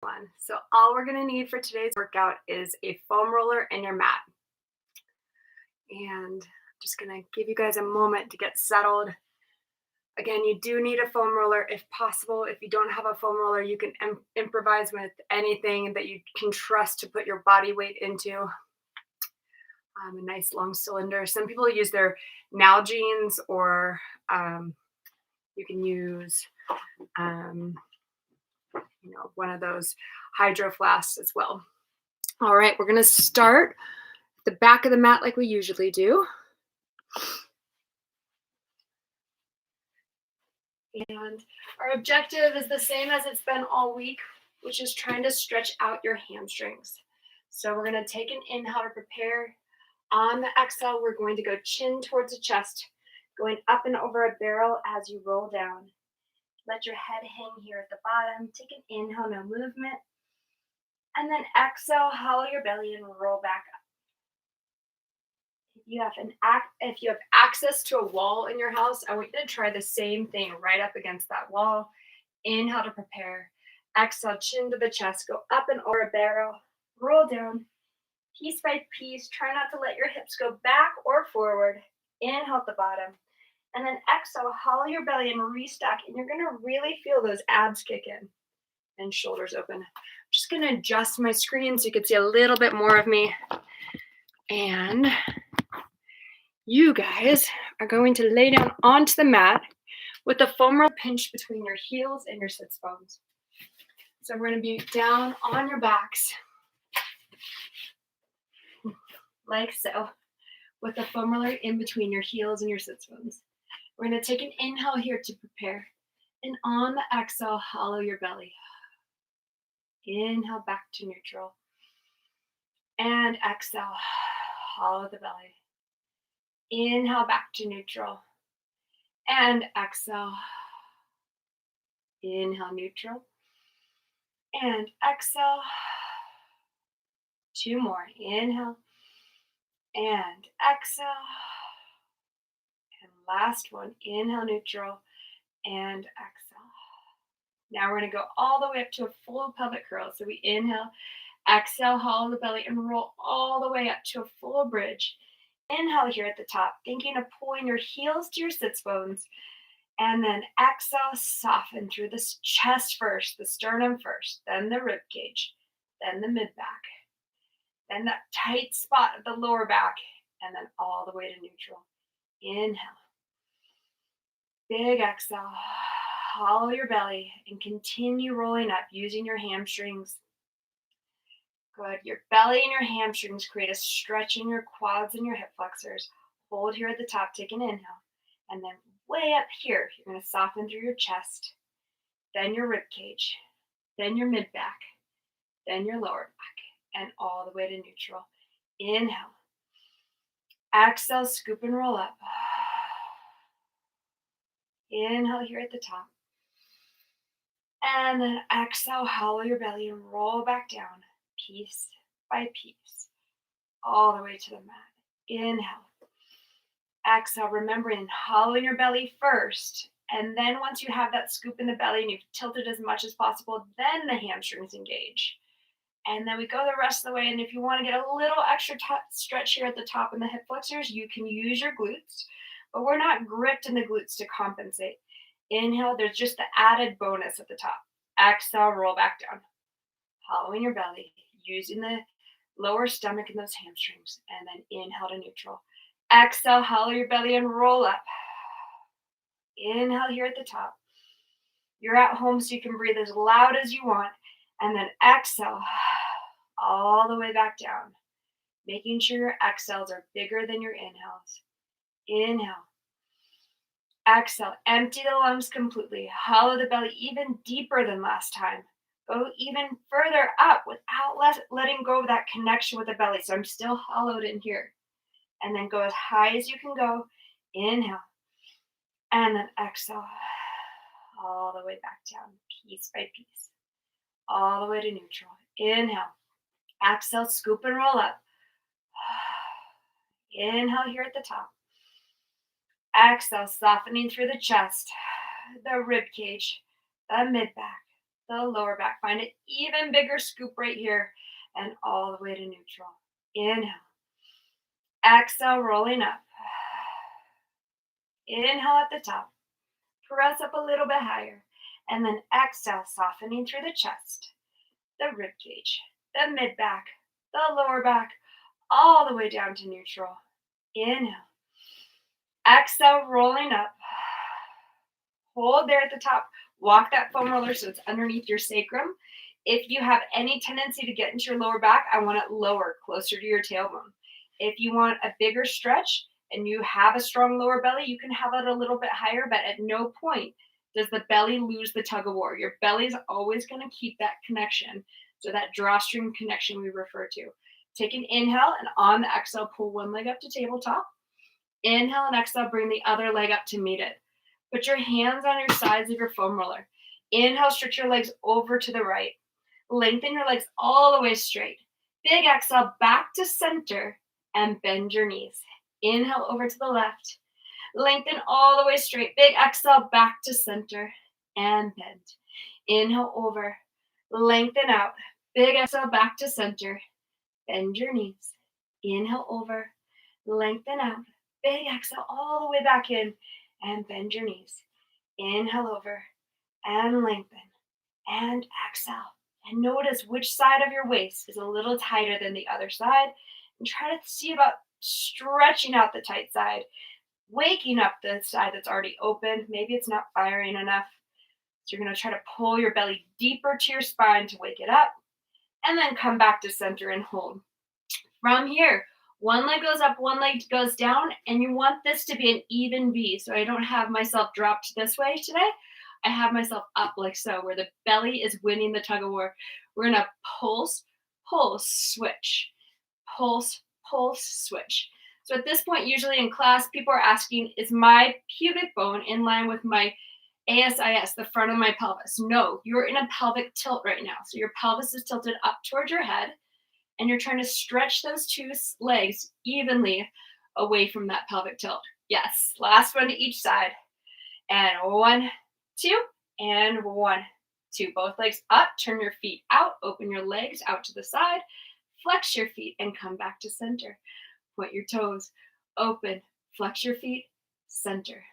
One. So all we're going to need for today's workout is a foam roller and your mat. And I'm just going to give you guys a moment to get settled. Again, you do need a foam roller if possible. If you don't have a foam roller, you can improvise with anything that you can trust to put your body weight into. A nice long cylinder. Some people use their Nalgene's, or you can use um, one of those hydro flasks as well. All right, we're going to start the back of the mat like we usually do. And our objective is the same as it's been all week, which is trying to stretch out your hamstrings. So we're going to take an inhale to prepare. On the exhale, we're going to go chin towards the chest, going up and over a barrel as you roll down. Let your head hang here at the bottom. Take an inhale, no movement. And then exhale, hollow your belly and roll back up. If you have access to a wall in your house, I want you to try the same thing right up against that wall. Inhale to prepare. Exhale, chin to the chest. Go up and over a barrel. Roll down. Piece by piece. Try not to let your hips go back or forward. Inhale at the bottom. And then exhale, hollow your belly and restock. And you're going to really feel those abs kick in and shoulders open. I'm just going to adjust my screen so you can see a little bit more of me. And you guys are going to lay down onto the mat with the foam roller pinched between your heels and your sits bones. So we're going to be down on your backs, like so, with the foam roller in between your heels and your sits bones. We're going to take an inhale here to prepare. And on the exhale, hollow your belly. Inhale back to neutral. And exhale, hollow the belly. Inhale back to neutral. And exhale. Inhale, neutral. And exhale. Two more. Inhale. And exhale. And last one. Inhale, neutral. And exhale. Now we're going to go all the way up to a full pelvic curl. So we inhale, exhale, hollow the belly, and roll all the way up to a full bridge. Inhale here at the top, thinking of pulling your heels to your sits bones. And then exhale, soften through the chest first, the sternum first, then the rib cage, then the mid back, then that tight spot of the lower back, and then all the way to neutral. Inhale. Big exhale. Hollow your belly and continue rolling up using your hamstrings. Good. Your belly and your hamstrings create a stretch in your quads and your hip flexors. Hold here at the top, take an inhale. And then way up here, you're going to soften through your chest, then your rib cage, then your mid back, then your lower back, and all the way to neutral. Inhale. Exhale, scoop and roll up. Inhale here at the top. And then exhale, hollow your belly and roll back down, piece by piece, all the way to the mat. Inhale. Exhale, remembering hollowing your belly first. And then once you have that scoop in the belly and you've tilted as much as possible, then the hamstrings engage. And then we go the rest of the way. And if you want to get a little extra stretch here at the top in the hip flexors, you can use your glutes. But we're not gripped in the glutes to compensate. Inhale, there's just the added bonus at the top. Exhale, roll back down. Hollowing your belly, using the lower stomach and those hamstrings. And then inhale to neutral. Exhale, hollow your belly and roll up. Inhale here at the top. You're at home so you can breathe as loud as you want. And then exhale all the way back down. Making sure your exhales are bigger than your inhales. Inhale. Exhale, empty the lungs completely. Hollow the belly even deeper than last time. Go even further up without letting go of that connection with the belly. So I'm still hollowed in here. And then go as high as you can go. Inhale. And then exhale. All the way back down, piece by piece. All the way to neutral. Inhale. Exhale, scoop and roll up. Inhale here at the top. Exhale, softening through the chest, the rib cage, the mid back, the lower back. Find an even bigger scoop right here and all the way to neutral. Inhale. Exhale, rolling up. Inhale at the top. Press up a little bit higher. And then exhale, softening through the chest, the rib cage, the mid back, the lower back, all the way down to neutral. Inhale. Exhale, rolling up. Hold there at the top. Walk that foam roller so it's underneath your sacrum. If you have any tendency to get into your lower back, I want it lower, closer to your tailbone. If you want a bigger stretch and you have a strong lower belly, you can have it a little bit higher, but at no point does the belly lose the tug of war. Your belly is always going to keep that connection. So that drawstring connection we refer to. Take an inhale, and on the exhale, pull one leg up to tabletop. Inhale and exhale, bring the other leg up to meet it. Put your hands on your sides of your foam roller. Inhale, stretch your legs over to the right. Lengthen your legs all the way straight. Big exhale, back to center, and bend your knees. Inhale over to the left. Lengthen all the way straight. Big exhale, back to center, and bend. Inhale over. Lengthen out. Big exhale, back to center. Bend your knees. Inhale over. Lengthen out. Big exhale all the way back in, and bend your knees. Inhale over and lengthen and exhale. And notice which side of your waist is a little tighter than the other side. And try to see about stretching out the tight side, waking up the side that's already open. Maybe it's not firing enough. So you're going to try to pull your belly deeper to your spine to wake it up. And then come back to center and hold. From here, one leg goes up, one leg goes down, and you want this to be an even V. So I don't have myself dropped this way today. I have myself up like so, where the belly is winning the tug of war. We're going to pulse, pulse, switch. Pulse, pulse, switch. So at this point, usually in class, people are asking, is my pubic bone in line with my ASIS, the front of my pelvis? No, you're in a pelvic tilt right now. So your pelvis is tilted up towards your head, and you're trying to stretch those two legs evenly away from that pelvic tilt. Yes, last one to each side. And 1, 2, and 1, 2. Both legs up, turn your feet out, open your legs out to the side, flex your feet, and come back to center. Point your toes, open, flex your feet, center,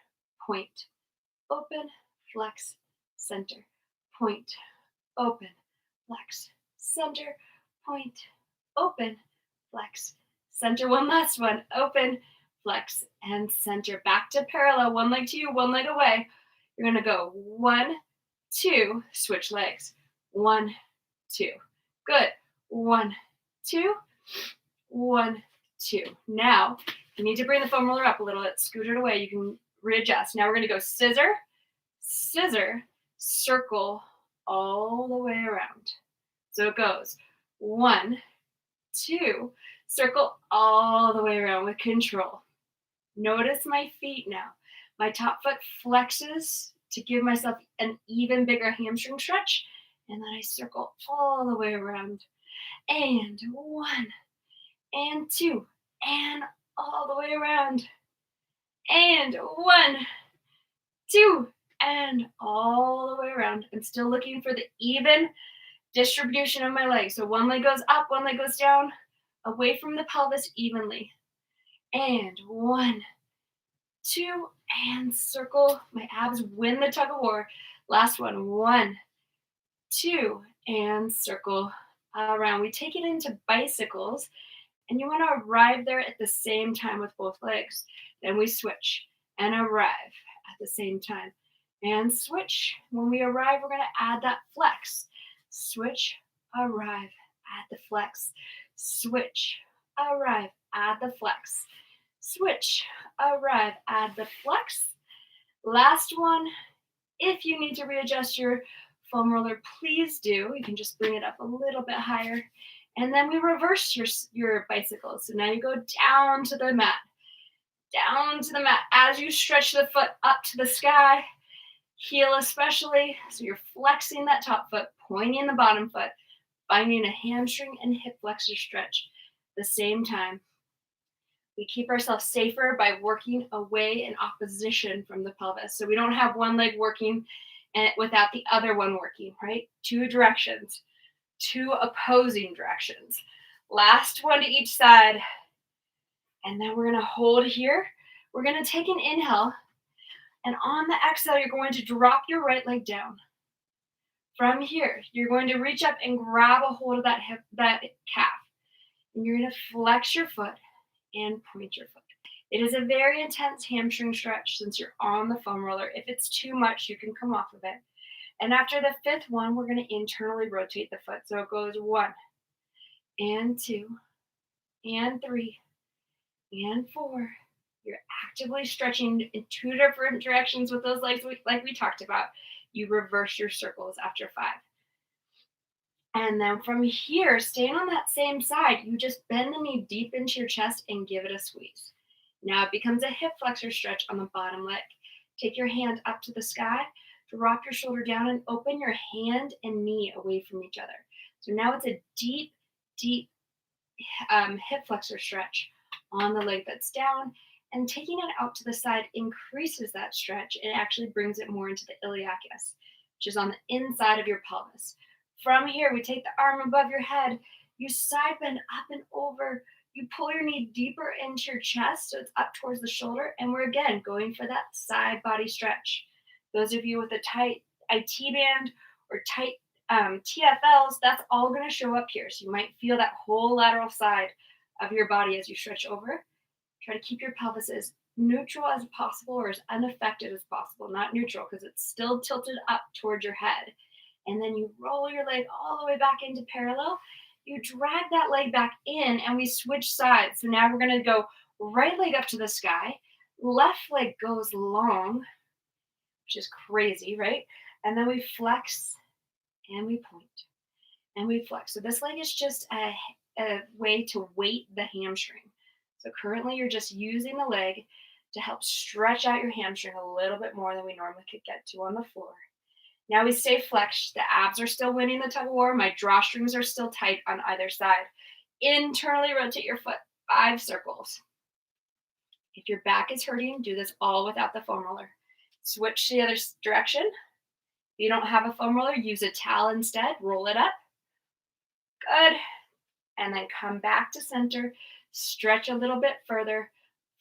point, open, flex, center, point, open, flex, center, point, open, flex, center. One last one, open, flex, and center. Back to parallel, one leg to you, one leg away. You're going to go 1, 2, switch legs. 1, 2. Good. 1, 2, 1, 2. Now, if you need to bring the foam roller up a little bit, scoot it away, you can readjust. Now we're going to go scissor, scissor, circle all the way around. So it goes 1, 2, circle all the way around with control. Notice my feet now. My top foot flexes to give myself an even bigger hamstring stretch. And then I circle all the way around. And 1, and 2, and all the way around. And 1, 2, and all the way around. I'm still looking for the even distribution of my legs. So one leg goes up, one leg goes down, away from the pelvis evenly. And 1, 2, and circle. My abs win the tug of war. Last one. 1, 2, and circle around. We take it into bicycles, and you want to arrive there at the same time with both legs. Then we switch and arrive at the same time. And switch. When we arrive, we're going to add that flex. Switch, arrive, add the flex. Switch, arrive, add the flex. Switch, arrive, add the flex. Last one. If you need to readjust your foam roller, please do. You can just bring it up a little bit higher. And then we reverse your bicycle. So now you go down to the mat. Down to the mat as you stretch the foot up to the sky. Heel especially. So you're flexing that top foot, pointing the bottom foot, finding a hamstring and hip flexor stretch at the same time. We keep ourselves safer by working away in opposition from the pelvis. So we don't have one leg working and without the other one working, right? Two directions, two opposing directions. Last one to each side. And then we're going to hold here. We're going to take an inhale. And on the exhale, you're going to drop your right leg down. From here, you're going to reach up and grab a hold of that hip, that calf. And you're going to flex your foot and point your foot. It is a very intense hamstring stretch since you're on the foam roller. If it's too much, you can come off of it. And after the fifth one, we're going to internally rotate the foot. So it goes 1 and 2 and 3 and 4. You're actively stretching in two different directions with those legs, like we talked about. You reverse your circles after 5. And then from here, staying on that same side, you just bend the knee deep into your chest and give it a squeeze. Now it becomes a hip flexor stretch on the bottom leg. Take your hand up to the sky, drop your shoulder down, and open your hand and knee away from each other. So now it's a deep, deep hip flexor stretch on the leg that's down. And taking it out to the side increases that stretch and actually brings it more into the iliacus, which is on the inside of your pelvis. From here, we take the arm above your head, you side bend up and over, you pull your knee deeper into your chest so it's up towards the shoulder, and we're again going for that side body stretch. Those of you with a tight IT band or tight TFLs, that's all going to show up here. So you might feel that whole lateral side of your body as you stretch over. Try to keep your pelvis as neutral as possible or as unaffected as possible. Not neutral because it's still tilted up towards your head. And then you roll your leg all the way back into parallel. You drag that leg back in and we switch sides. So now we're going to go right leg up to the sky. Left leg goes long, which is crazy, right? And then we flex and we point and we flex. So this leg is just a way to weight the hamstring. So currently you're just using the leg to help stretch out your hamstring a little bit more than we normally could get to on the floor. Now we stay flexed. The abs are still winning the tug of war. My drawstrings are still tight on either side. Internally rotate your foot 5 circles. If your back is hurting, do this all without the foam roller. Switch to the other direction. If you don't have a foam roller, use a towel instead. Roll it up. Good. And then come back to center. Stretch a little bit further.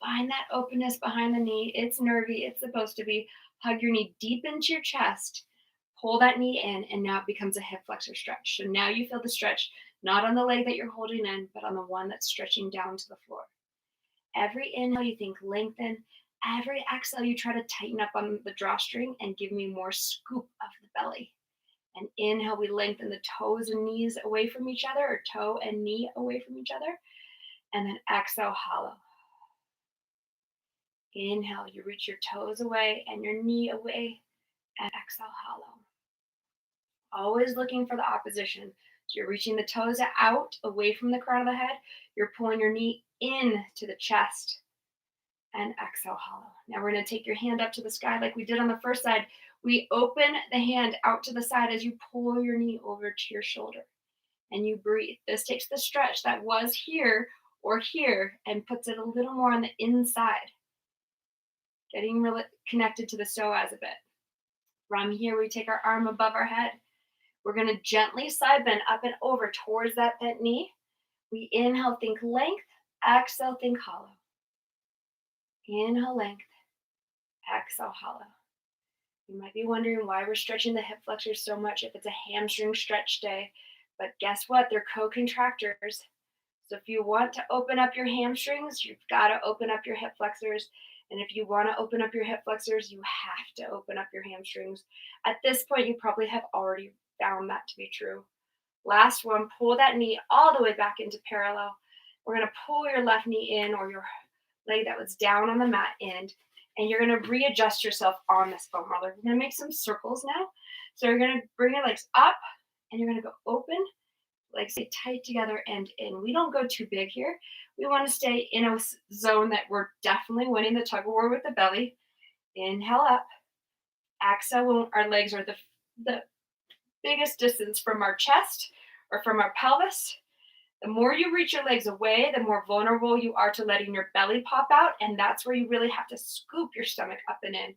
Find that openness behind the knee. It's nervy. It's supposed to be. Hug your knee deep into your chest. Pull that knee in, and now it becomes a hip flexor stretch. So now you feel the stretch, not on the leg that you're holding in, but on the one that's stretching down to the floor. Every inhale, you think lengthen. Every exhale, you try to tighten up on the drawstring and give me more scoop of the belly. And inhale, we lengthen the toes and knees away from each other, or toe and knee away from each other. And then exhale, hollow. Inhale, you reach your toes away and your knee away, and exhale, hollow. Always looking for the opposition. So you're reaching the toes out away from the crown of the head. You're pulling your knee in to the chest, and exhale, hollow. Now we're going to take your hand up to the sky like we did on the first side. We open the hand out to the side as you pull your knee over to your shoulder, and you breathe. This takes the stretch that was here or here and puts it a little more on the inside, getting really connected to the psoas a bit. From here, we take our arm above our head. We're going to gently side bend up and over towards that bent knee. We inhale, think length. Exhale, think hollow. Inhale, length. Exhale, hollow. You might be wondering why we're stretching the hip flexors so much if it's a hamstring stretch day. But guess what? They're co-contractors. So if you want to open up your hamstrings, you've got to open up your hip flexors. And if you want to open up your hip flexors, you have to open up your hamstrings. At this point, you probably have already found that to be true. Last one, pull that knee all the way back into parallel. We're going to pull your left knee in, or your leg that was down on the mat in, and you're going to readjust yourself on this foam roller. We're going to make some circles now. So you're going to bring your legs up, and you're going to go open, legs stay tight together and in. We don't go too big here. We want to stay in a zone that we're definitely winning the tug of war with the belly. Inhale up. Exhale when our legs are the biggest distance from our chest or from our pelvis. The more you reach your legs away, the more vulnerable you are to letting your belly pop out, and that's where you really have to scoop your stomach up and in.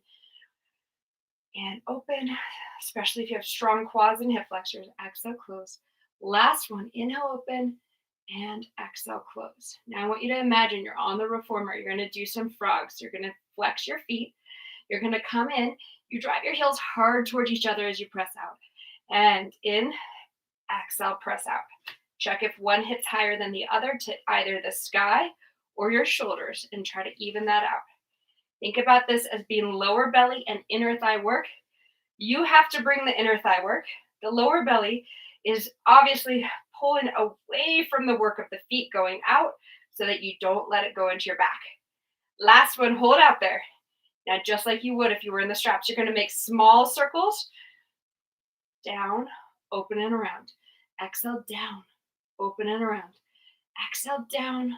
and open, especially if you have strong quads and hip flexors. Exhale, close. Last one, inhale, open, and exhale, close. Now I want you to imagine you're on the reformer. You're going to do some frogs. You're going to flex your feet. You're going to come in. You drive your heels hard towards each other as you press out. And in, exhale, press out. Check if one hits higher than the other to either the sky or your shoulders and try to even that out. Think about this as being lower belly and inner thigh work. You have to bring the inner thigh work. The lower belly is obviously pulling away from the work of the feet going out so that you don't let it go into your back. Last one, hold out there. Now, just like you would if you were in the straps, you're going to make small circles. Down, open and around. Exhale, down, open and around. Exhale, down,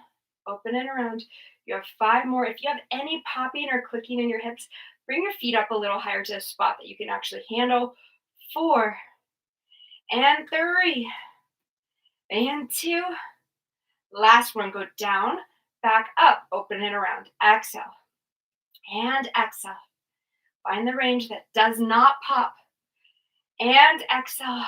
open and around. You have 5 more. If you have any popping or clicking in your hips, bring your feet up a little higher to a spot that you can actually handle. 4 and 3 and 2. Last one, go down, back up, open and around. Exhale and exhale. Find the range that does not pop. And exhale.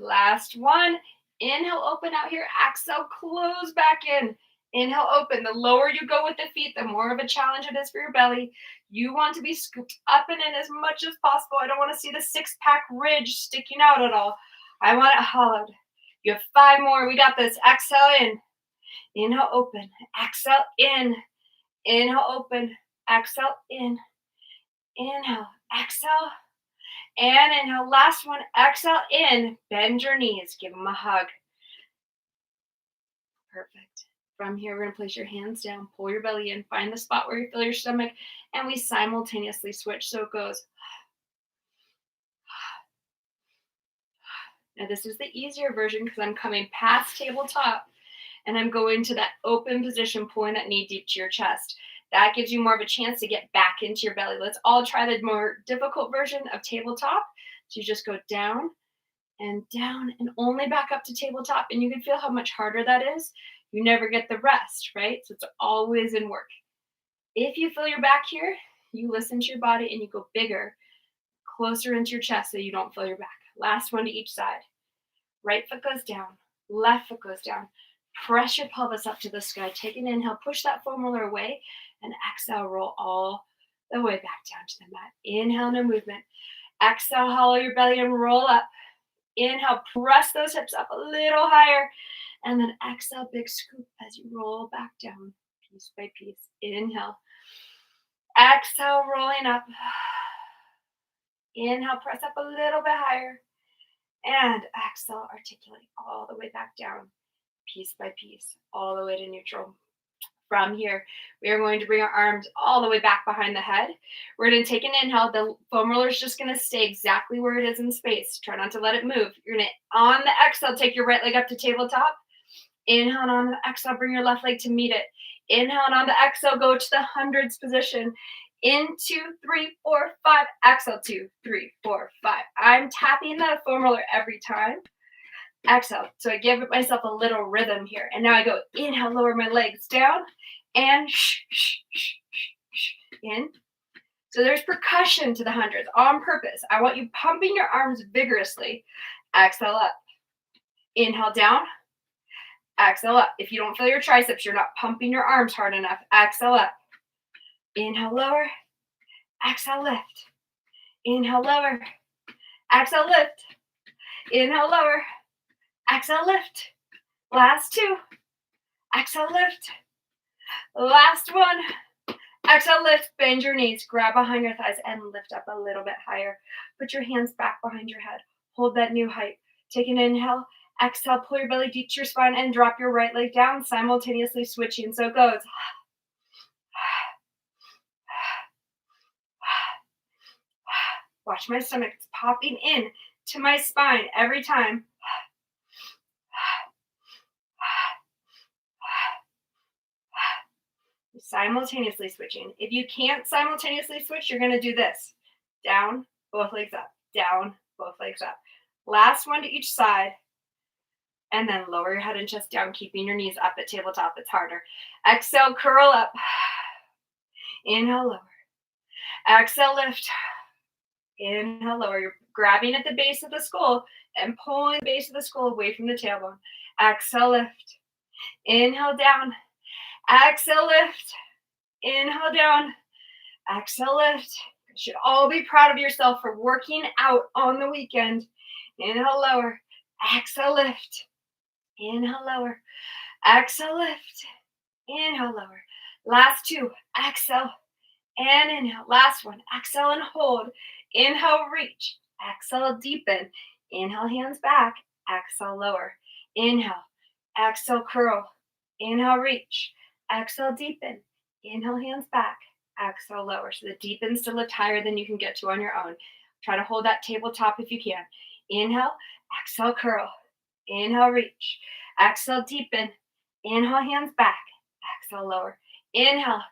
Last one. Inhale, open out here. Exhale, close back in. Inhale, open. The lower you go with the feet, the more of a challenge it is for your belly. You want to be scooped up and in as much as possible. I don't want to see the six-pack ridge sticking out at all. I want it hollowed. You have 5 more. We got this. Exhale in. Inhale, open. Exhale in. Inhale, open. Exhale in. Inhale, exhale. And inhale, last one, exhale in, bend your knees, give them a hug. Perfect. From here, we're gonna place your hands down, pull your belly in, find the spot where you feel your stomach, and we simultaneously switch. So it goes. Now this is the easier version because I'm coming past tabletop and I'm going to that open position, pulling that knee deep to your chest. That gives you more of a chance to get back into your belly. Let's all try the more difficult version of tabletop. So you just go down and only back up to tabletop. And you can feel how much harder that is. You never get the rest, right? So it's always in work. If you feel your back here, you listen to your body and you go bigger, closer into your chest so you don't feel your back. Last one to each side. Right foot goes down, left foot goes down. Press your pelvis up to the sky. Take an inhale, push that foam roller away, and exhale, roll all the way back down to the mat. Inhale, no movement. Exhale, hollow your belly and roll up. Inhale, press those hips up a little higher. And then exhale, big scoop as you roll back down, piece by piece. Inhale. Exhale, rolling up. Inhale, press up a little bit higher. And exhale, articulate all the way back down, piece by piece, all the way to neutral. From here, we are going to bring our arms all the way back behind the head. We're going to take an inhale. The foam roller is just going to stay exactly where it is in space. Try not to let it move. You're going to, on the exhale, take your right leg up to tabletop. Inhale, and on the exhale, bring your left leg to meet it. Inhale, and on the exhale, go to the hundreds position. In 2, 3, 4, 5. Exhale, 2, 3, 4, 5. I'm tapping the foam roller every time. Exhale. So I give myself a little rhythm here. And now I go inhale, lower my legs down, and in. So there's percussion to the hundreds on purpose. I want you pumping your arms vigorously. Exhale up. Inhale down. Exhale up. If you don't feel your triceps, you're not pumping your arms hard enough. Exhale up. Inhale, lower. Exhale, lift. Inhale, lower. Exhale, lift. Inhale, lower. Exhale, lift. Last 2. Exhale, lift. Last 1. Exhale, lift. Bend your knees. Grab behind your thighs and lift up a little bit higher. Put your hands back behind your head. Hold that new height. Take an inhale. Exhale, pull your belly deep to your spine and drop your right leg down, simultaneously switching. So it goes. Watch my stomach. It's popping in to my spine every time. Simultaneously switching. If you can't simultaneously switch, you're going to do this. Down, both legs up. Down, both legs up. Last one to each side. And then lower your head and chest down, keeping your knees up at tabletop. It's harder. Exhale, curl up. Inhale, lower. Exhale, lift. Inhale, lower. You're grabbing at the base of the skull and pulling the base of the skull away from the tailbone. Exhale, lift. Inhale, down. Exhale, lift. Inhale, down. Exhale, lift. You should all be proud of yourself for working out on the weekend. Inhale, lower. Exhale, lift. Inhale, lower. Exhale, lift. Inhale, lower. Last two. Exhale and inhale. Last one. Exhale and hold. Inhale, reach. Exhale, deepen. Inhale, hands back. Exhale, lower. Inhale. Exhale, curl. Inhale, reach. Exhale, deepen. Inhale, hands back. Exhale, lower. So the deepens to lift higher than you can get to on your own. Try to hold that tabletop if you can. Inhale. Exhale, curl. Inhale, reach. Exhale, deepen. Inhale, hands back. Exhale, lower. Inhale.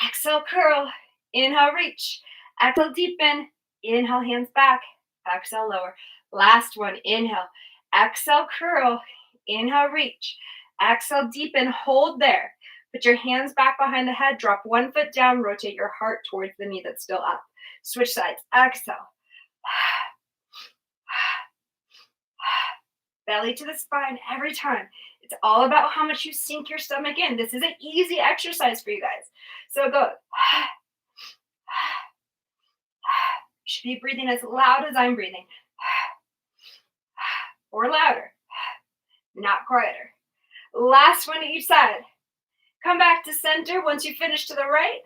Exhale, curl. Inhale, reach. Exhale, deepen. Inhale, hands back. Exhale, lower. Last one. Inhale. Exhale, curl. Inhale, reach. Exhale, deepen. Hold there. Put your hands back behind the head. Drop one foot down. Rotate your heart towards the knee that's still up. Switch sides. Exhale. Belly to the spine every time. It's all about how much you sink your stomach in. This is an easy exercise for you guys. So go. You should be breathing as loud as I'm breathing. Or louder. Not quieter. Last one to each side. Come back to center. Once you finish to the right,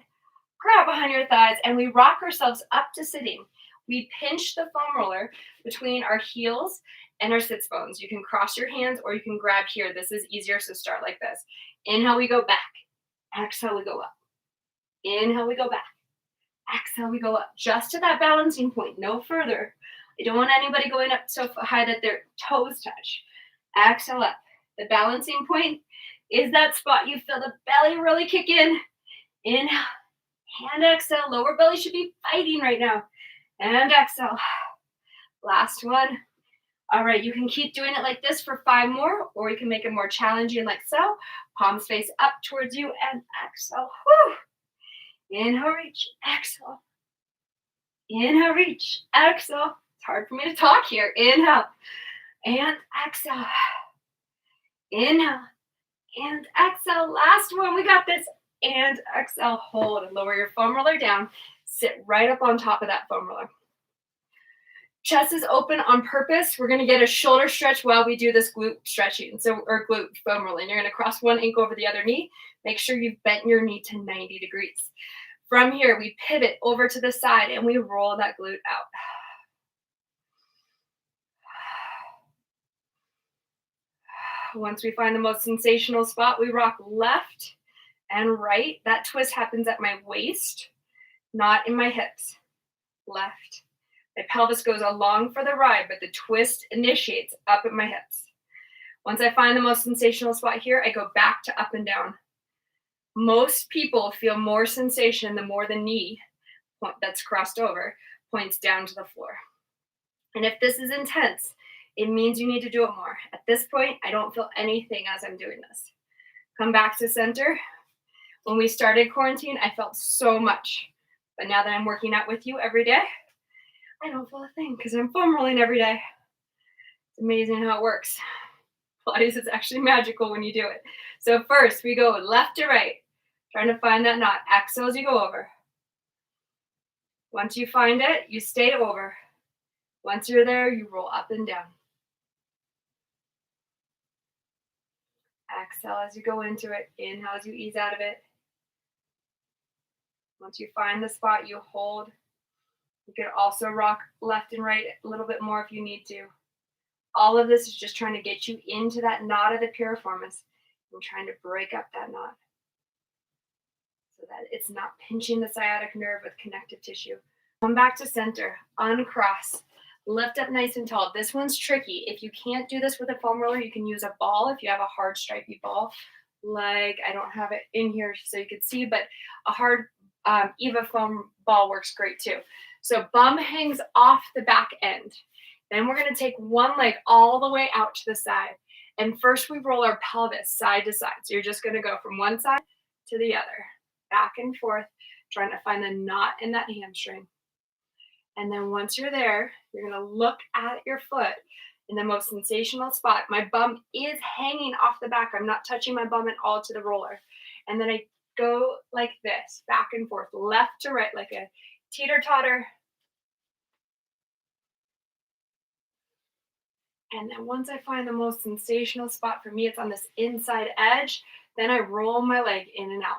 grab behind your thighs and we rock ourselves up to sitting. We pinch the foam roller between our heels and our sits bones. You can cross your hands or you can grab here. This is easier, so start like this. Inhale, we go back. Exhale, we go up. Inhale, we go back. Exhale, we go up. Just to that balancing point, no further. I don't want anybody going up so high that their toes touch. Exhale up. The balancing point is that spot you feel the belly really kick in. Inhale and exhale. Lower belly should be fighting right now. And exhale. Last one. All right, you can keep doing it like this for 5 more, or you can make it more challenging like so. Palms face up towards you and exhale. Whew. Inhale, reach, exhale. Inhale, reach, exhale. It's hard for me to talk here. Inhale and exhale. Inhale and exhale. Last one, we got this. And exhale, hold and lower your foam roller down. Sit right up on top of that foam roller. Chest is open on purpose. We're going to get a shoulder stretch while we do this glute stretching, or glute foam rolling. You're going to cross one ankle over the other knee. Make sure you've bent your knee to 90 degrees. From here, we pivot over to the side and we roll that glute out. Once we find the most sensational spot, we rock left and right. That twist happens at my waist, not in my hips. Left. My pelvis goes along for the ride, but the twist initiates up at my hips. Once I find the most sensational spot here, I go back to up and down. Most people feel more sensation the more the knee that's crossed over points down to the floor. And if this is intense, it means you need to do it more. At this point, I don't feel anything as I'm doing this. Come back to center. When we started quarantine, I felt so much. But now that I'm working out with you every day, I don't feel a thing because I'm foam rolling every day. It's amazing how it works. Pilates is actually magical when you do it. So first, we go left to right, trying to find that knot. Exhale as you go over. Once you find it, you stay over. Once you're there, you roll up and down. Exhale as you go into it. Inhale as you ease out of it. Once you find the spot, you hold. You can also rock left and right a little bit more if you need to. All of this is just trying to get you into that knot of the piriformis and trying to break up that knot so that it's not pinching the sciatic nerve with connective tissue. Come back to center, uncross, lift up nice and tall. This one's tricky. If you can't do this with a foam roller, you can use a ball if you have a hard stripy ball. Like, I don't have it in here so you can see, but a hard Eva foam ball works great too. So bum hangs off the back end. Then we're going to take one leg all the way out to the side. And first we roll our pelvis side to side. So you're just going to go from one side to the other, back and forth, trying to find the knot in that hamstring. And then once you're there, you're going to look at your foot in the most sensational spot. My bum is hanging off the back. I'm not touching my bum at all to the roller. And then I go like this, back and forth, left to right, like a teeter-totter. And then once I find the most sensational spot for me, it's on this inside edge, then I roll my leg in and out.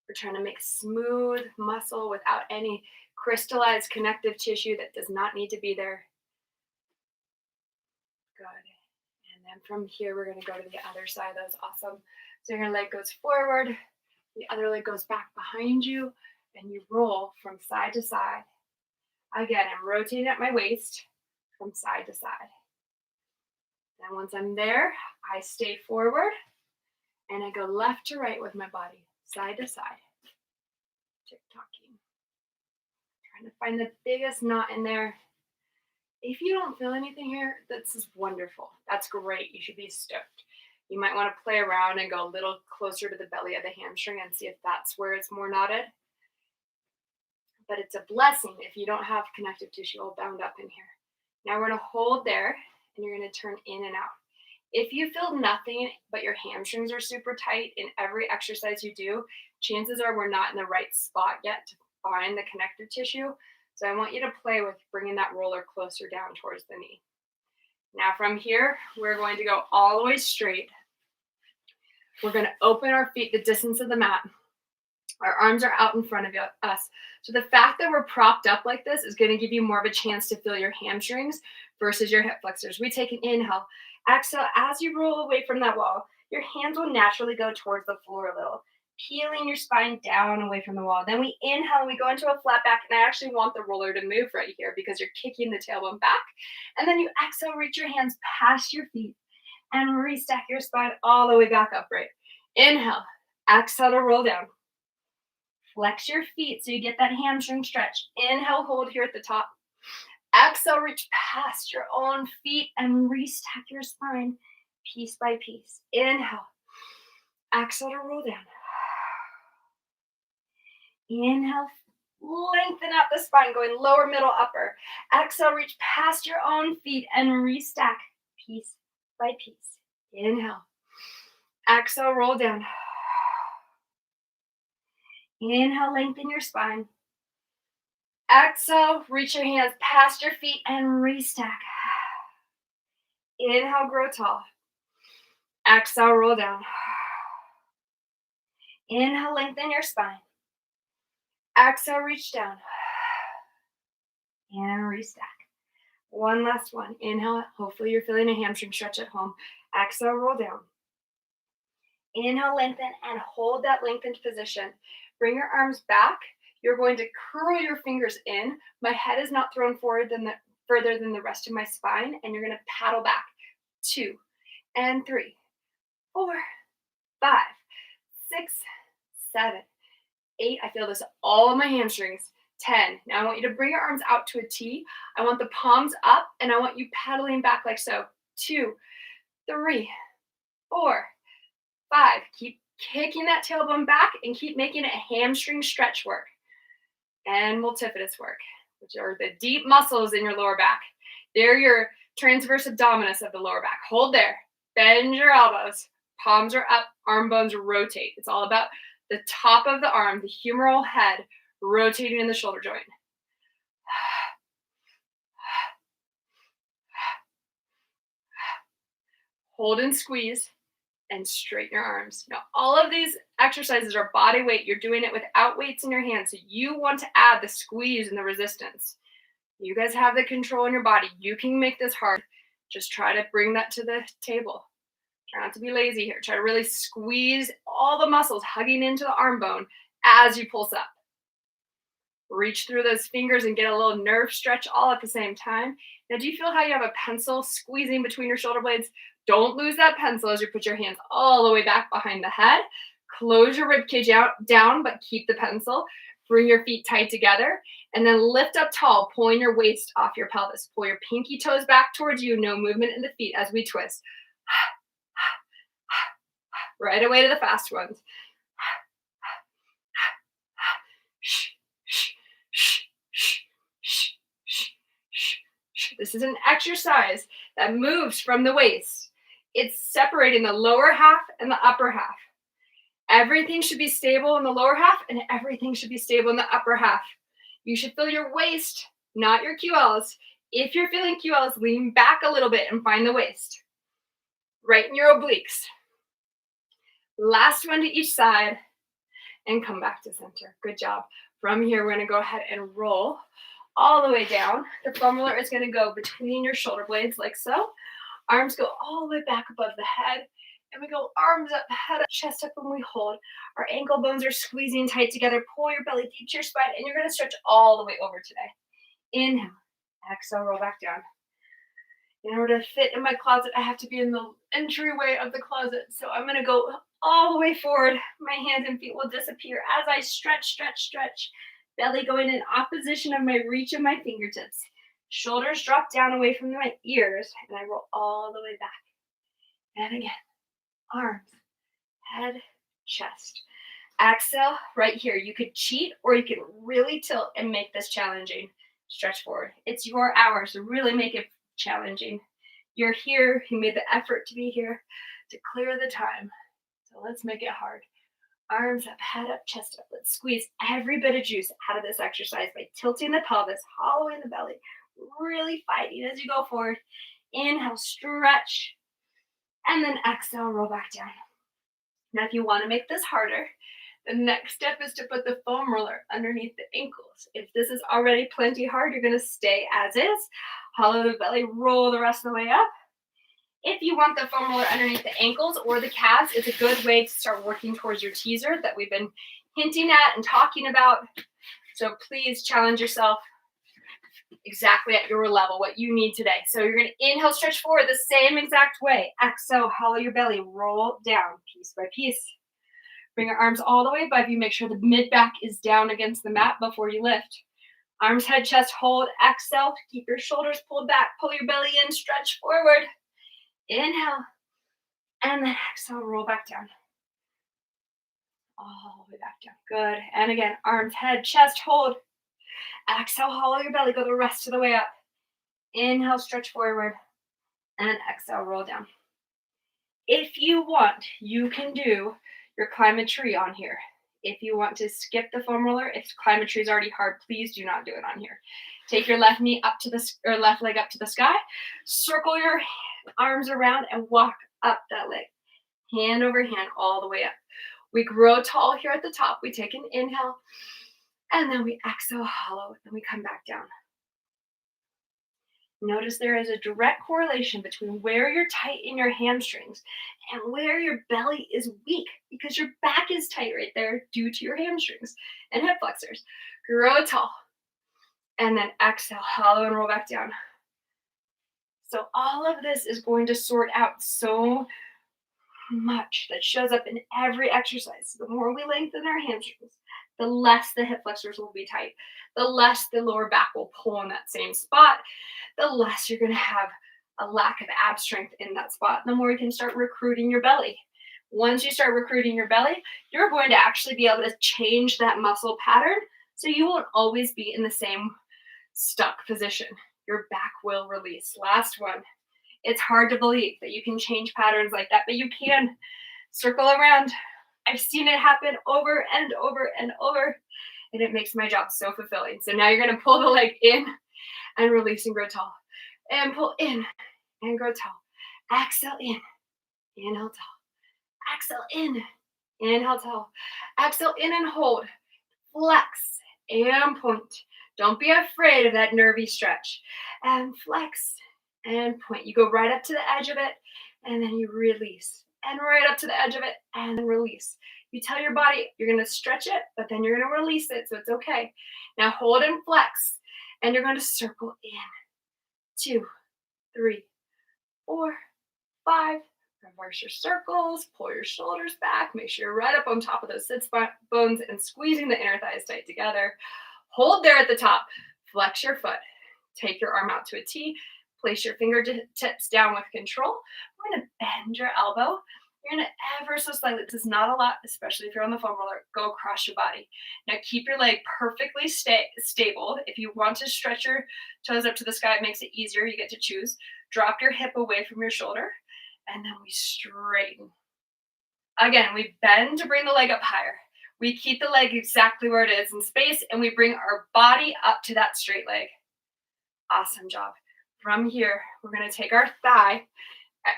We're trying to make smooth muscle without any crystallized connective tissue that does not need to be there. Good. And then from here, we're going to go to the other side. That's awesome. So your leg goes forward, the other leg goes back behind you, and you roll from side to side. Again, I'm rotating at my waist from side to side. Then once I'm there, I stay forward, and I go left to right with my body, side to side. Tick-tocking. Trying to find the biggest knot in there. If you don't feel anything here, this is wonderful. That's great. You should be stoked. You might want to play around and go a little closer to the belly of the hamstring and see if that's where it's more knotted. But it's a blessing if you don't have connective tissue all bound up in here. Now we're going to hold there, and you're going to turn in and out. If you feel nothing but your hamstrings are super tight in every exercise you do, chances are we're not in the right spot yet to find the connective tissue. So I want you to play with bringing that roller closer down towards the knee. Now from here, we're going to go all the way straight. We're going to open our feet the distance of the mat. Our arms are out in front of us. So the fact that we're propped up like this is going to give you more of a chance to feel your hamstrings versus your hip flexors. We take an inhale. Exhale, as you roll away from that wall, your hands will naturally go towards the floor a little, peeling your spine down away from the wall. Then we inhale and we go into a flat back, and I actually want the roller to move right here because you're kicking the tailbone back. And then you exhale, reach your hands past your feet and restack your spine all the way back upright. Inhale, exhale to roll down. Flex your feet so you get that hamstring stretch. Inhale, hold here at the top. Exhale, reach past your own feet and restack your spine piece by piece. Inhale. Exhale to roll down. Inhale, lengthen out the spine, going lower, middle, upper. Exhale, reach past your own feet and restack piece by piece. Inhale. Exhale, roll down. Inhale, lengthen your spine. Exhale, reach your hands past your feet and restack. Inhale, grow tall. Exhale, roll down. Inhale, lengthen your spine. Exhale, reach down. And restack. One last one. Inhale, hopefully you're feeling a hamstring stretch at home. Exhale, roll down. Inhale, lengthen, and hold that lengthened position. Bring your arms back. You're going to curl your fingers in. My head is not thrown forward further than the rest of my spine, and you're going to paddle back. 2 and 3, 4, 5, 6, 7, 8. I feel this all in my hamstrings. 10. Now I want you to bring your arms out to a T. I want the palms up, and I want you paddling back like so. 2, 3, 4, 5. Keep kicking that tailbone back and keep making it hamstring stretch work and multifidus work, which are the deep muscles in your lower back. They're your transverse abdominis of the lower back. Hold there. Bend your elbows. Palms are up. Arm bones rotate. It's all about the top of the arm, the humeral head, rotating in the shoulder joint. Hold and squeeze. And straighten your arms. Now, all of these exercises are body weight. You're doing it without weights in your hands. So you want to add the squeeze and the resistance. You guys have the control in your body. You can make this hard. Just try to bring that to the table. Try not to be lazy here. Try to really squeeze all the muscles hugging into the arm bone as you pulse up. Reach through those fingers and get a little nerve stretch all at the same time. Now, do you feel how you have a pencil squeezing between your shoulder blades? Don't lose that pencil as you put your hands all the way back behind the head. Close your rib cage out, down, but keep the pencil. Bring your feet tight together and then lift up tall, pulling your waist off your pelvis. Pull your pinky toes back towards you. No movement in the feet as we twist. Right away to the fast ones. This is an exercise that moves from the waist. It's separating the lower half and the upper half. Everything should be stable in the lower half and everything should be stable in the upper half. You should feel your waist, not your QLs. If you're feeling QLs, lean back a little bit and find the waist. Right in your obliques. Last one to each side and come back to center. Good job. From here, we're going to go ahead and roll all the way down. The foam roller is going to go between your shoulder blades like so. Arms go all the way back above the head. And we go arms up, head up, chest up when we hold. Our ankle bones are squeezing tight together. Pull your belly deep to your spine. And you're going to stretch all the way over today. Inhale. Exhale, roll back down. In order to fit in my closet, I have to be in the entryway of the closet. So I'm going to go all the way forward. My hands and feet will disappear as I stretch, stretch, stretch. Belly going in opposition of my reach of my fingertips. Shoulders drop down away from my ears, and I roll all the way back. And again, arms, head, chest. Exhale, right here. You could cheat or you could really tilt and make this challenging. Stretch forward. It's your hour, so really make it challenging. You're here. You made the effort to be here to clear the time. So let's make it hard. Arms up, head up, chest up. Let's squeeze every bit of juice out of this exercise by tilting the pelvis, hollowing the belly, really fighting as you go forward. Inhale, stretch, and then exhale, roll back down. Now, if you want to make this harder, the next step is to put the foam roller underneath the ankles. If this is already plenty hard, you're going to stay as is. Hollow the belly, roll the rest of the way up. If you want the foam roller underneath the ankles or the calves, it's a good way to start working towards your teaser that we've been hinting at and talking about. So please challenge yourself exactly at your level, what you need today. So you're going to inhale, stretch forward the same exact way. Exhale, hollow your belly, roll down piece by piece. Bring your arms all the way above you. Make sure the mid back is down against the mat before you lift. Arms, head, chest, hold. Exhale, keep your shoulders pulled back. Pull your belly in, stretch forward. Inhale, and then exhale, roll back down. All the way back down. Good. And again, arms, head, chest, hold. Exhale, hollow your belly, go the rest of the way up. Inhale, stretch forward, and exhale, roll down. If you want, you can do your climb a tree on here. If you want to skip the foam roller, if climb a tree is already hard, please do not do it on here. Take your left knee up to the, or left leg up to the sky. Circle your arms around and walk up that leg. Hand over hand all the way up. We grow tall here at the top. We take an inhale, and then we exhale, hollow, and we come back down. Notice there is a direct correlation between where you're tight in your hamstrings and where your belly is weak, because your back is tight right there due to your hamstrings and hip flexors. Grow tall. And then exhale, hollow, and roll back down. So all of this is going to sort out so much that shows up in every exercise. The more we lengthen our hamstrings, the less the hip flexors will be tight, the less the lower back will pull in that same spot, the less you're going to have a lack of ab strength in that spot, the more you can start recruiting your belly. Once you start recruiting your belly, you're going to actually be able to change that muscle pattern so you won't always be in the same stuck position. Your back will release. Last one. It's hard to believe that you can change patterns like that, but you can. Circle around. I've seen it happen over and over and over, and it makes my job so fulfilling. So now you're going to pull the leg in and release and grow tall. And pull in and grow tall. Exhale in. Inhale tall. Exhale in. Inhale tall. Exhale in and hold. Flex and point. Don't be afraid of that nervy stretch. And flex and point. You go right up to the edge of it, and then you release. And right up to the edge of it, and then release. You tell your body you're going to stretch it, but then you're going to release it, so it's okay. Now hold and flex, and you're going to circle in. 2, 3, 4, 5, Reverse your circles, pull your shoulders back, make sure you're right up on top of those sit bones and squeezing the inner thighs tight together. Hold there at the top, flex your foot, take your arm out to a T, place your fingertips down with control. We're gonna bend your elbow. You're gonna ever so slightly, this is not a lot, especially if you're on the foam roller, go across your body. Now keep your leg perfectly stable. If you want to stretch your toes up to the sky, it makes it easier, you get to choose. Drop your hip away from your shoulder, and then we straighten. Again, we bend to bring the leg up higher. We keep the leg exactly where it is in space, and we bring our body up to that straight leg. Awesome job. From here, we're going to take our thigh.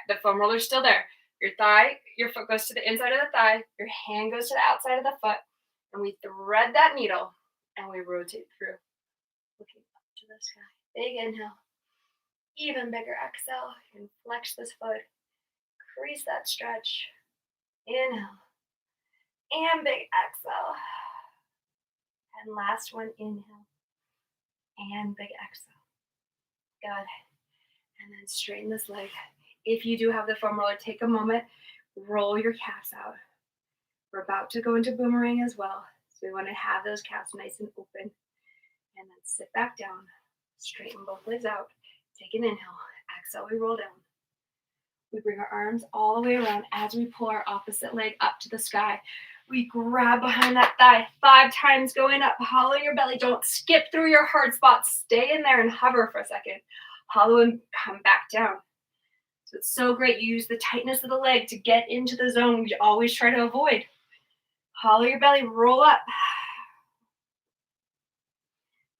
The foam roller's still there. Your thigh, your foot goes to the inside of the thigh. Your hand goes to the outside of the foot. And we thread that needle, and we rotate through. Looking up to the sky. Big inhale. Even bigger exhale. You can flex this foot. Increase that stretch. Inhale. And big exhale. And last one, inhale. And big exhale. Good. And then straighten this leg. If you do have the foam roller, take a moment, roll your calves out. We're about to go into boomerang as well. So we want to have those calves nice and open. And then sit back down, straighten both legs out. Take an inhale. Exhale, we roll down. We bring our arms all the way around as we pull our opposite leg up to the sky. We grab behind that thigh 5 times, going up. Hollow your belly. Don't skip through your hard spots. Stay in there and hover for a second. Hollow and come back down. So it's so great. You use the tightness of the leg to get into the zone we always try to avoid. Hollow your belly. Roll up.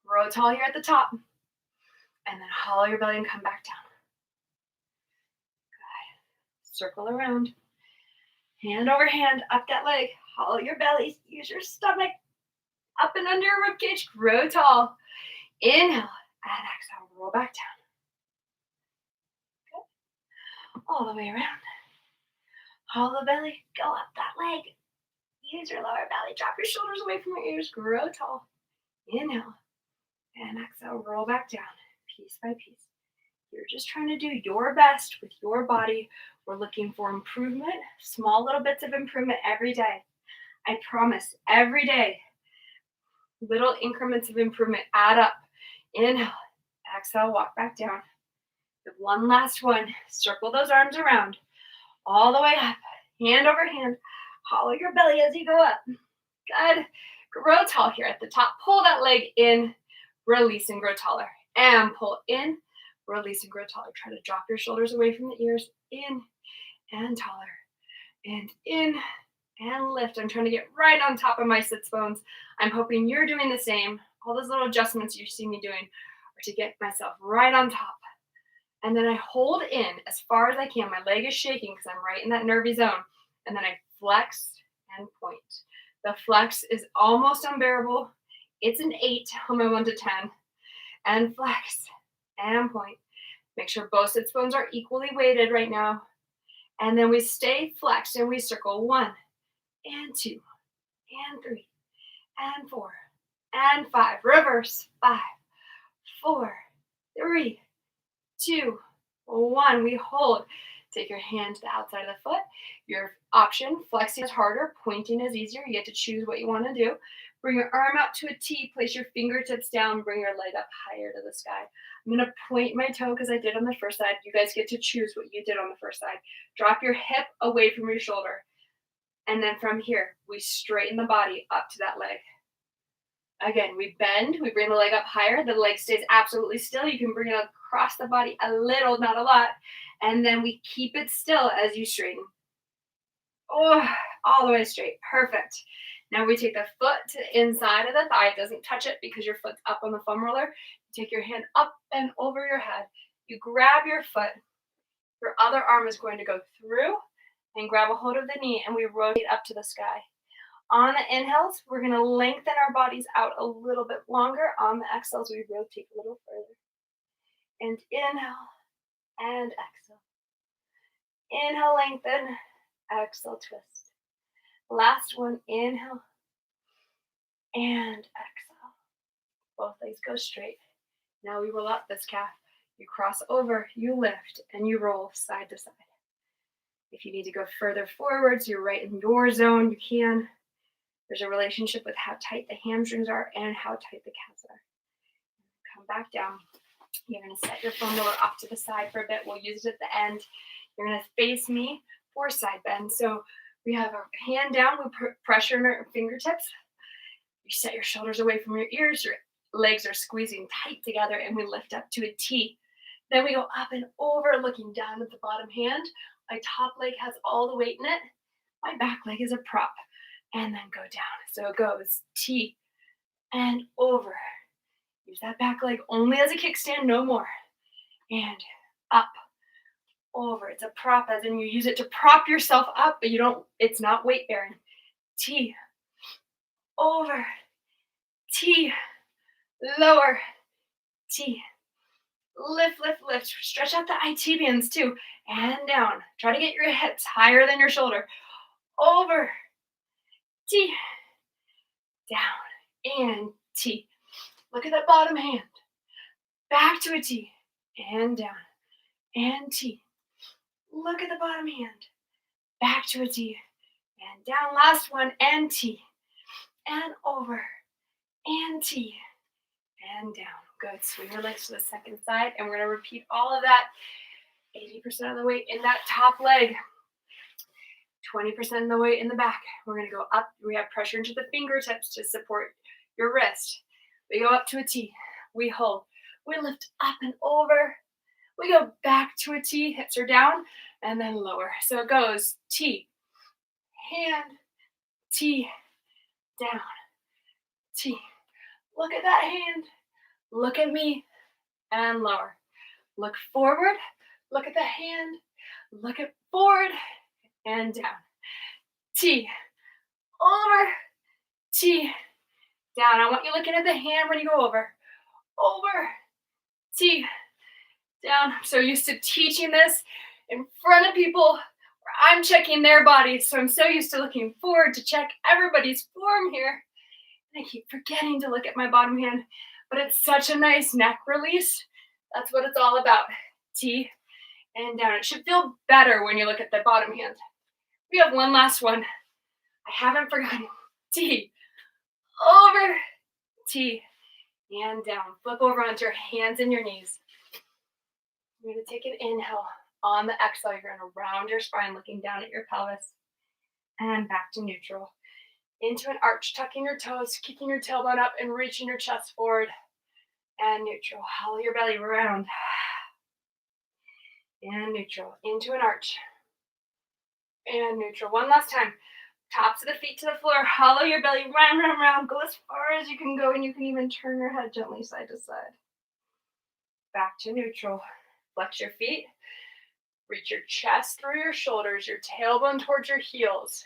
Grow tall here at the top. And then hollow your belly and come back down. Good. Circle around. Hand over hand, up that leg. Hollow your belly. Use your stomach. Up and under your ribcage. Grow tall. Inhale and exhale. Roll back down. Good. All the way around. Hollow the belly. Go up that leg. Use your lower belly. Drop your shoulders away from your ears. Grow tall. Inhale and exhale. Roll back down. Piece by piece. You're just trying to do your best with your body. We're looking for improvement, small little bits of improvement every day. I promise, every day, little increments of improvement add up. Inhale, exhale, walk back down. One last one. Circle those arms around, all the way up, hand over hand. Hollow your belly as you go up. Good. Grow tall here at the top. Pull that leg in, release and grow taller. And pull in, release and grow taller. Try to drop your shoulders away from the ears. In and taller. And in and lift. I'm trying to get right on top of my sits bones. I'm hoping you're doing the same. All those little adjustments you see me doing are to get myself right on top. And then I hold in as far as I can. My leg is shaking because I'm right in that nervy zone. And then I flex and point. The flex is almost unbearable. It's an 8 on my 1 to 10. And flex and point. Make sure both sits bones are equally weighted right now. And then we stay flexed and we circle 1 and 2 and 3 and 4 and 5. Reverse. 5, 4, 3, 2, 1. We hold. Take your hand to the outside of the foot. Your option, flexing is harder, pointing is easier. You get to choose what you want to do. Bring your arm out to a T, place your fingertips down, bring your leg up higher to the sky. I'm going to point my toe because I did on the first side. You guys get to choose what you did on the first side. Drop your hip away from your shoulder. And then from here, we straighten the body up to that leg. Again, we bend, we bring the leg up higher. The leg stays absolutely still. You can bring it across the body a little, not a lot. And then we keep it still as you straighten. Oh, all the way straight. Perfect. Now we take the foot to the inside of the thigh. It doesn't touch it because your foot's up on the foam roller. You take your hand up and over your head. You grab your foot. Your other arm is going to go through and grab a hold of the knee, and we rotate up to the sky. On the inhales, we're going to lengthen our bodies out a little bit longer. On the exhales, we rotate a little further. And inhale and exhale. Inhale, lengthen. Exhale, twist. Last one, inhale and exhale. Both legs go straight. Now we roll up this calf. You cross over, you lift, and you roll side to side. If you need to go further forwards, you're right in your zone, you can. There's a relationship with how tight the hamstrings are and how tight the calves are. Come back down. You're going to set your foam roller off to the side for a bit. We'll use it at the end. You're going to face me for side bend. So we have our hand down, we put pressure in our fingertips. You set your shoulders away from your ears, your legs are squeezing tight together, and we lift up to a T. Then we go up and over, looking down at the bottom hand. My top leg has all the weight in it. My back leg is a prop. And then go down. So it goes T and over. Use that back leg only as a kickstand, no more. And up, over. It's a prop, as in you use it to prop yourself up, but you don't, it's not weight bearing. T, over, T, lower, T. Lift, lift, lift. Stretch out the IT bands too. And down. Try to get your hips higher than your shoulder. Over, T, down, and T. Look at that bottom hand. Back to a T, and down, and T. Look at the bottom hand. Back to a T, and down. Last one, and T, and over, and T, and down. Good. Swing your legs to the second side, and we're going to repeat all of that. 80% of the weight in that top leg. 20% of the weight in the back. We're going to go up. We have pressure into the fingertips to support your wrist. We go up to a T. We hold. We lift up and over. We go back to a T. Hips are down and then lower. So it goes T, hand, T, down, T. Look at that hand. Look at me and lower. Look forward. Look at the hand. Look at forward and down. T, over, T, down. I want you looking at the hand when you go over. Over, T, down. I'm so used to teaching this in front of people where I'm checking their bodies. So I'm so used to looking forward to check everybody's form here. And I keep forgetting to look at my bottom hand. But it's such a nice neck release. That's what it's all about. T and down. It should feel better when you look at the bottom hand. We have one last one. I haven't forgotten. T, over, T, and down. Flip over onto your hands and your knees. You're going to take an inhale. On the exhale, you're going to round your spine, looking down at your pelvis. And back to neutral. Into an arch, tucking your toes, kicking your tailbone up, and reaching your chest forward. And neutral. Hollow your belly round. And neutral. Into an arch. And neutral. One last time. Tops of the feet to the floor. Hollow your belly. Round, round, round. Go as far as you can go. And you can even turn your head gently side to side. Back to neutral. Flex your feet. Reach your chest through your shoulders. Your tailbone towards your heels.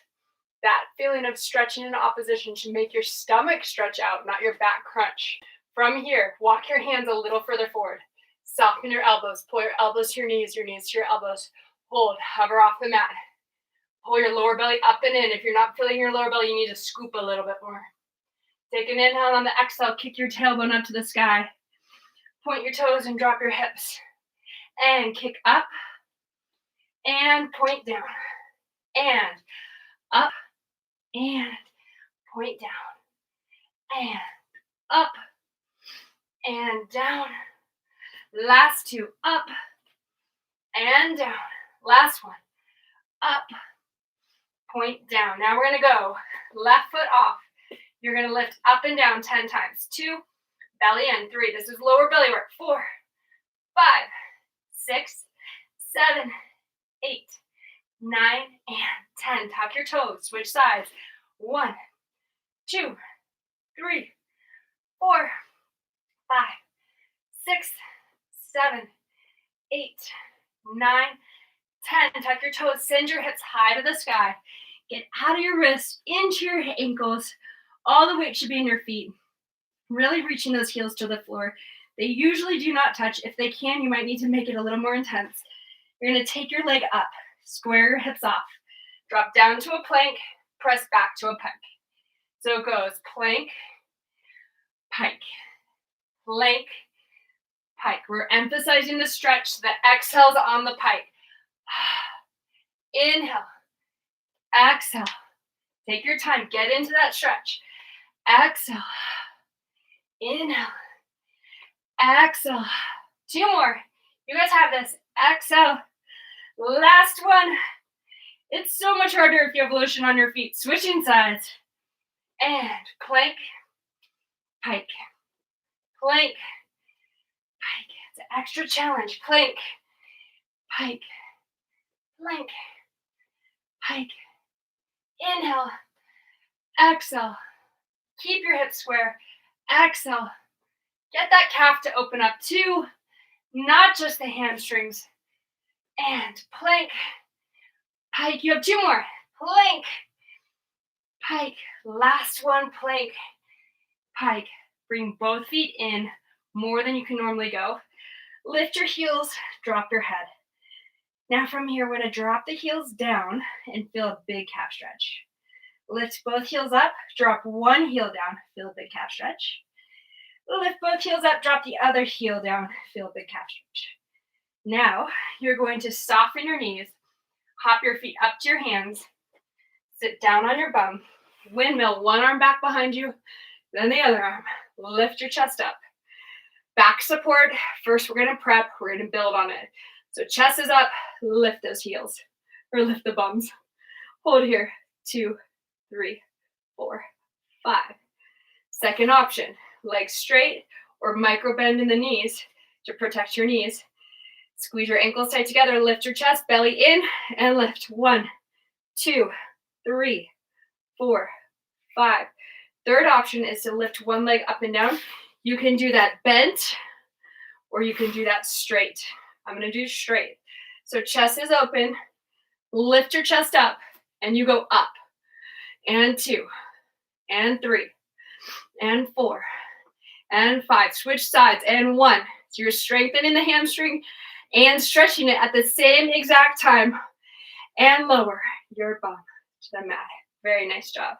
That feeling of stretching in opposition should make your stomach stretch out, not your back crunch. From here, walk your hands a little further forward. Soften your elbows. Pull your elbows to your knees to your elbows. Hold. Hover off the mat. Pull your lower belly up and in. If you're not feeling your lower belly, you need to scoop a little bit more. Take an inhale. On the exhale, kick your tailbone up to the sky. Point your toes and drop your hips. And kick up. And point down. And up. And point down. And up. And down. Last two. Up. And down. Last one. Up. Point down. Now we're going to go left foot off. You're going to lift up and down 10 times. 2, belly in. 3. This is lower belly work. 4, 5, 6, 7, 8, 9, and 10. Tuck your toes. Switch sides. 1, 2, 3, 4, 5, 6, 7, 8, 9, 10. Tuck your toes. Send your hips high to the sky. Get out of your wrists, into your ankles. All the weight should be in your feet. Really reaching those heels to the floor. They usually do not touch. If they can, you might need to make it a little more intense. You're going to take your leg up. Square your hips off. Drop down to a plank. Press back to a pike. So it goes plank, pike, plank, pike. We're emphasizing the stretch. The exhale's on the pike. Inhale. Exhale. Take your time. Get into that stretch. Exhale. Inhale. Exhale. 2 more. You guys have this. Exhale. Last one. It's so much harder if you have lotion on your feet. Switching sides. And plank, pike, plank, pike. It's an extra challenge. Plank, pike, plank, pike. Inhale. Exhale. Keep your hips square. Exhale. Get that calf to open up too, not just the hamstrings. And plank, pike. You have 2 more. Plank, pike. Last one, plank, pike. Bring both feet in more than you can normally go. Lift your heels, drop your head. Now from here, we're going to drop the heels down and feel a big calf stretch. Lift both heels up, drop one heel down, feel a big calf stretch. Lift both heels up, drop the other heel down, feel a big calf stretch. Now, you're going to soften your knees, hop your feet up to your hands, sit down on your bum, windmill, one arm back behind you, then the other arm. Lift your chest up. Back support. First, we're going to prep. We're going to build on it. So chest is up. Lift those heels, or lift the bums. Hold here. 2, 3, 4, 5. Second option, legs straight or micro bend in the knees to protect your knees. Squeeze your ankles tight together. Lift your chest, belly in, and lift. 1, 2, 3, 4, 5. Third option is to lift one leg up and down. You can do that bent, or you can do that straight. I'm going to do straight. So chest is open. Lift your chest up, and you go up. And 2, and 3, and 4, and 5. Switch sides, and 1. So you're strengthening the hamstring and stretching it at the same exact time. And lower your bum to the mat. Very nice job.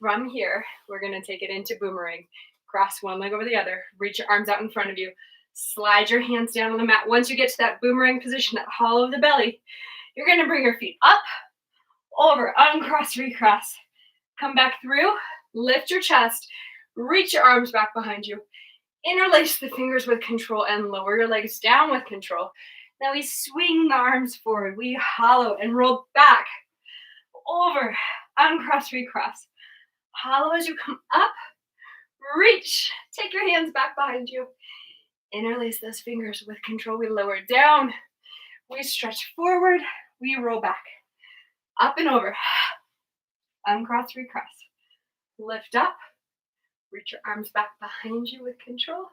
From here, we're going to take it into boomerang. Cross one leg over the other. Reach your arms out in front of you. Slide your hands down on the mat. Once you get to that boomerang position, that hollow of the belly, you're going to bring your feet up, over, uncross, recross. Come back through. Lift your chest. Reach your arms back behind you. Interlace the fingers with control and lower your legs down with control. Now we swing the arms forward. We hollow and roll back, over, uncross, recross. Hollow as you come up. Reach. Take your hands back behind you. Interlace those fingers with control. We lower down. We stretch forward. We roll back. Up and over. Uncross, recross. Lift up. Reach your arms back behind you with control.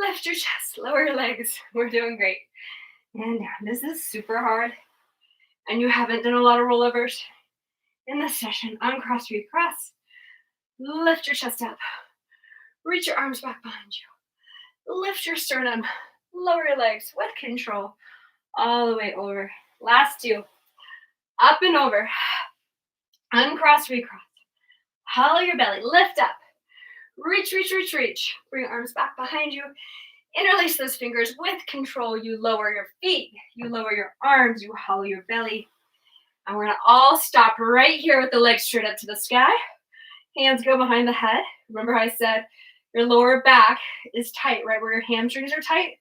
Lift your chest. Lower your legs. We're doing great. And down. This is super hard. And you haven't done a lot of rollovers in this session. Uncross, recross. Lift your chest up. Reach your arms back behind you. Lift your sternum. Lower your legs with control. All the way over. Last 2. Up and over. Uncross, recross. Hollow your belly. Lift up. Reach, reach, reach, reach. Bring your arms back behind you. Interlace those fingers with control. You lower your feet. You lower your arms. You hollow your belly. And we're going to all stop right here with the legs straight up to the sky. Hands go behind the head. Remember how I said your lower back is tight, right where your hamstrings are tight,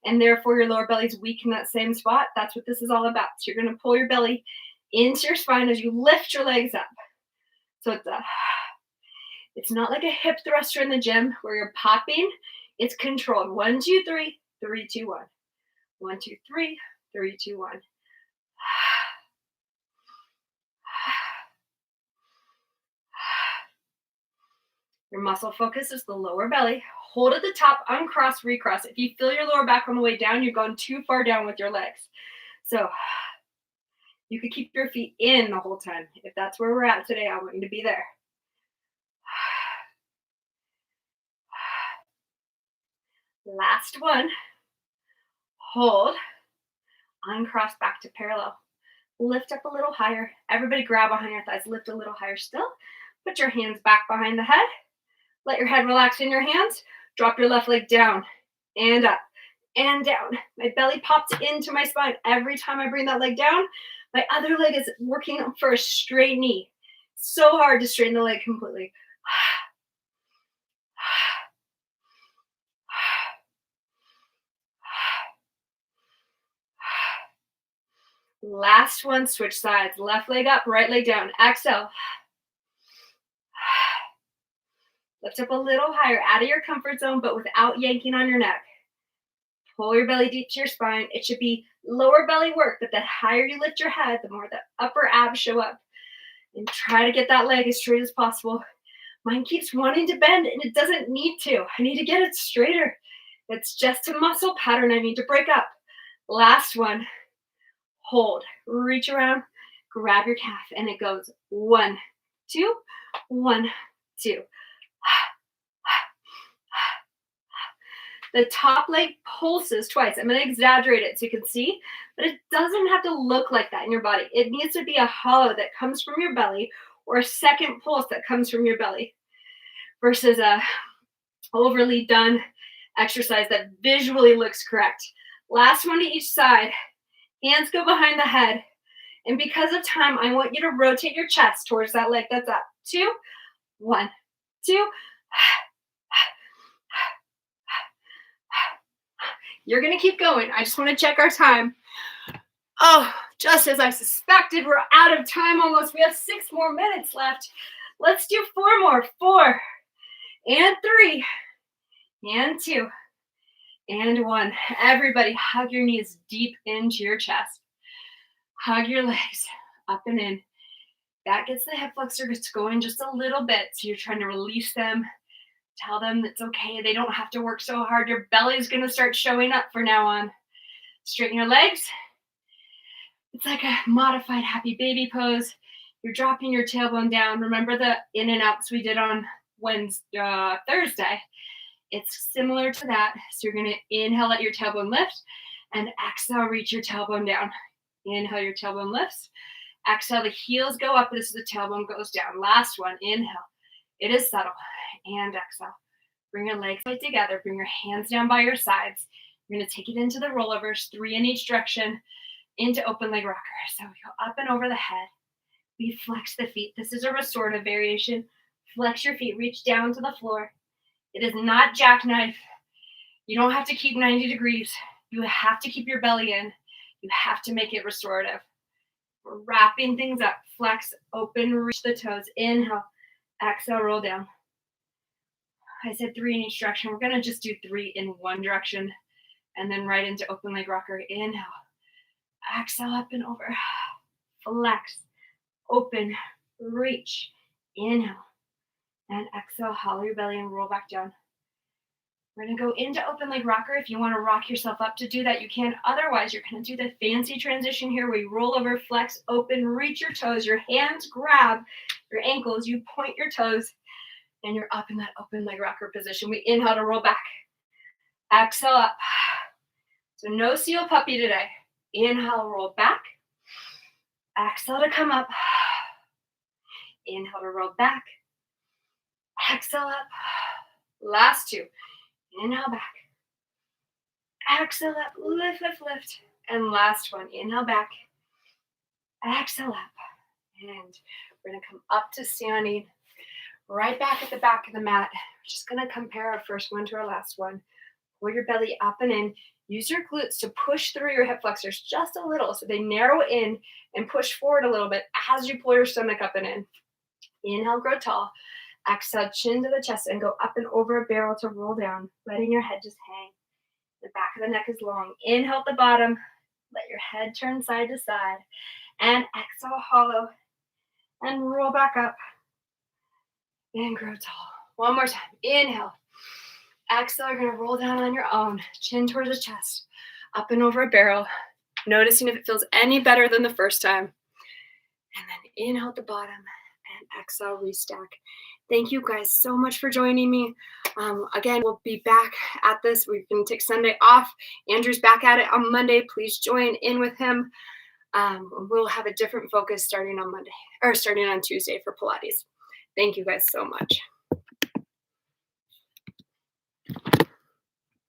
and therefore your lower belly is weak in that same spot. That's what this is all about. So you're going to pull your belly into your spine as you lift your legs up. So it's not like a hip thruster in the gym where you're popping. It's controlled. 1, 2, 3, 3, 2, 1. 1, 2, 3, 3, 2, 1. Your muscle focus is the lower belly. Hold at the top, uncross, recross. If you feel your lower back on the way down, you've gone too far down with your legs. So you could keep your feet in the whole time. If that's where we're at today, I want you to be there. Last one. Hold. Uncross back to parallel. Lift up a little higher. Everybody grab behind your thighs. Lift a little higher still. Put your hands back behind the head. Let your head relax in your hands. Drop your left leg down and up and down. My belly pops into my spine. Every time I bring that leg down, My other leg is working for a straight knee. So hard to straighten the leg completely. Last one, switch sides. Left leg up, right leg down. Exhale. Lift up a little higher, out of your comfort zone, but without yanking on your neck. Pull your belly deep to your spine. It should be lower belly work, but the higher you lift your head, the more the upper abs show up. And try to get that leg as straight as possible. Mine keeps wanting to bend, and it doesn't need to. I need to get it straighter. It's just a muscle pattern I need to break up. Last one. Hold. Reach around. Grab your calf, and it goes 1, 2, 1, 2. The top leg pulses twice. I'm going to exaggerate it so you can see, but it doesn't have to look like that in your body. It needs to be a hollow that comes from your belly or a second pulse that comes from your belly versus a overly done exercise that visually looks correct. Last one to each side. Hands go behind the head. And because of time, I want you to rotate your chest towards that leg that's up. 2, 1, 2. You're going to keep going. I just want to check our time. Oh, just as I suspected, we're out of time almost. We have 6 more minutes left. Let's do 4 more. 4 and 3 and 2 and 1. Everybody hug your knees deep into your chest. Hug your legs up and in. That gets the hip flexors going just a little bit. So you're trying to release them. Tell them it's okay. They don't have to work so hard. Your belly's going to start showing up from now on. Straighten your legs. It's like a modified happy baby pose. You're dropping your tailbone down. Remember the in and outs we did on Thursday? It's similar to that. So you're going to inhale, let your tailbone lift, and exhale, reach your tailbone down. Inhale, your tailbone lifts. Exhale, the heels go up as the tailbone goes down. Last one, inhale. It is subtle. And exhale. Bring your legs right together. Bring your hands down by your sides. You're going to take it into the rollovers, 3 in each direction, into open leg rocker. So we go up and over the head. We flex the feet. This is a restorative variation. Flex your feet. Reach down to the floor. It is not jackknife. You don't have to keep 90 degrees. You have to keep your belly in. You have to make it restorative. We're wrapping things up. Flex, open, reach the toes. Inhale. Exhale, roll down. I said 3 in each direction. We're going to just do 3 in one direction and then right into open leg rocker. Inhale. Exhale, up and over. Flex, open, reach. Inhale. And exhale, hollow your belly and roll back down. We're going to go into open leg rocker. If you want to rock yourself up to do that, you can. Otherwise, you're going to do the fancy transition here where you roll over, flex, open, reach your toes. Your hands grab your ankles. You point your toes. And you're up in that open leg rocker position. We inhale to roll back. Exhale up. So no seal puppy today. Inhale, roll back. Exhale to come up. Inhale to roll back. Exhale up. Last 2. Inhale back. Exhale up. Lift, lift, lift. And last one. Inhale back. Exhale up. And we're going to come up to standing. Right back at the back of the mat. We're just going to compare our first one to our last one. Pull your belly up and in. Use your glutes to push through your hip flexors just a little so they narrow in and push forward a little bit as you pull your stomach up and in. Inhale, grow tall. Exhale, chin to the chest and go up and over a barrel to roll down, letting your head just hang. The back of the neck is long. Inhale at the bottom. Let your head turn side to side. And exhale, hollow. And roll back up. And grow tall. One more time. Inhale. Exhale, you're going to roll down on your own. Chin towards the chest. Up and over a barrel. Noticing if it feels any better than the first time. And then inhale at the bottom. And exhale, restack. Thank you guys so much for joining me. Again, we'll be back at this. We can take Sunday off. Andrew's back at it on Monday. Please join in with him. We'll have a different focus starting on Tuesday for Pilates. Thank you guys so much.